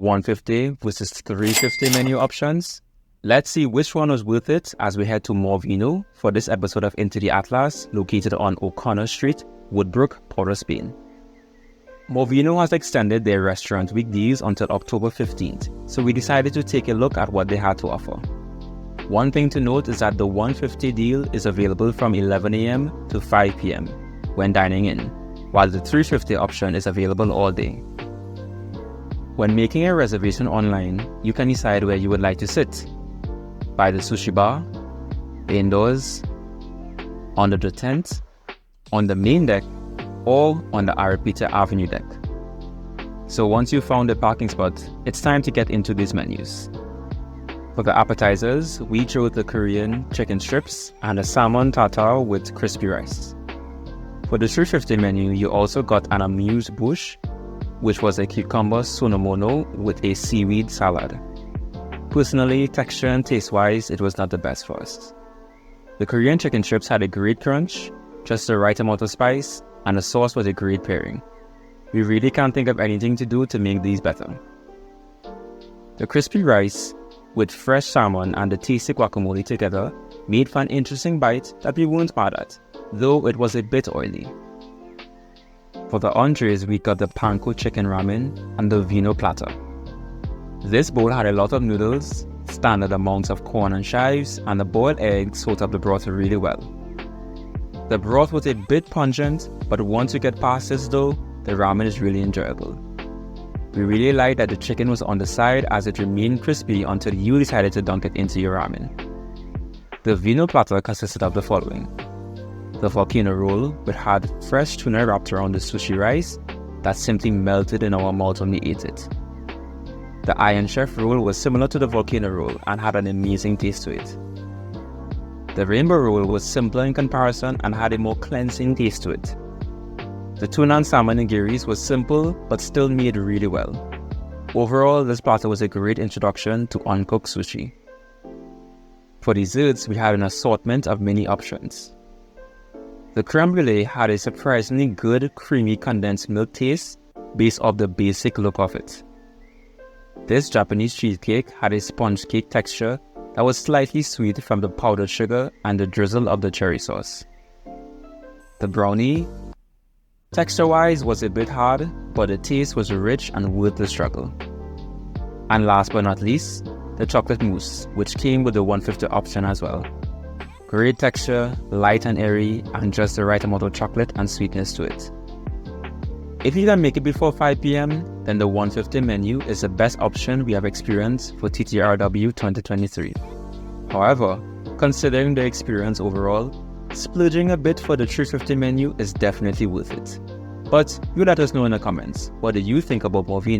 150 versus 350 menu options. Let's see which one was worth it as we head to More Vino for this episode of Into the Atlas, located on O'Connor Street, Woodbrook, Port of Spain. More Vino has extended their restaurant week deals until October 15th, so we decided to take a look at what they had to offer. One thing to note is that the 150 deal is available from 11 a.m. to 5 p.m. when dining in, while the 350 option is available all day. When making a reservation online, you can decide where you would like to sit: by the sushi bar, indoors, under the tent, on the main deck, or on the Arapita Avenue deck. So once you've found a parking spot, it's time to get into these menus. For the appetizers, we chose the Korean chicken strips and a salmon tartare with crispy rice. For the 350 menu, you also got an amuse-bouche, which was a cucumber sonomono with a seaweed salad. Personally, texture and taste-wise, it was not the best for us. The Korean chicken strips had a great crunch, just the right amount of spice, and the sauce was a great pairing. We really can't think of anything to do to make these better. The crispy rice with fresh salmon and the tasty guacamole together made for an interesting bite that we weren't mad at, though it was a bit oily. For the entrees, we got the panko chicken ramen and the Vino platter. This bowl had a lot of noodles, standard amounts of corn and chives, and the boiled eggs soaked up the broth really well. The broth was a bit pungent, but once you get past this though, the ramen is really enjoyable. We really liked that the chicken was on the side as it remained crispy until you decided to dunk it into your ramen. The Vino platter consisted of the following: the volcano roll, which had fresh tuna wrapped around the sushi rice that simply melted in our mouth when we ate it. The Iron Chef roll was similar to the volcano roll and had an amazing taste to it. The rainbow roll was simpler in comparison and had a more cleansing taste to it. The tuna and salmon nigiris was simple but still made really well. Overall, this platter was a great introduction to uncooked sushi. For desserts, we had an assortment of many options. The creme brulee had a surprisingly good creamy condensed milk taste based off the basic look of it. This Japanese cheesecake had a sponge cake texture that was slightly sweet from the powdered sugar and the drizzle of the cherry sauce. The brownie, texture-wise, was a bit hard, but the taste was rich and worth the struggle. And last but not least, the chocolate mousse, which came with the 150 option as well. Great texture, light and airy, and just the right amount of chocolate and sweetness to it. If you can make it before 5 p.m, then the 150 menu is the best option we have experienced for TTRW 2023. However, considering the experience overall, splurging a bit for the 350 menu is definitely worth it. But you let us know in the comments, what do you think about MoreVino?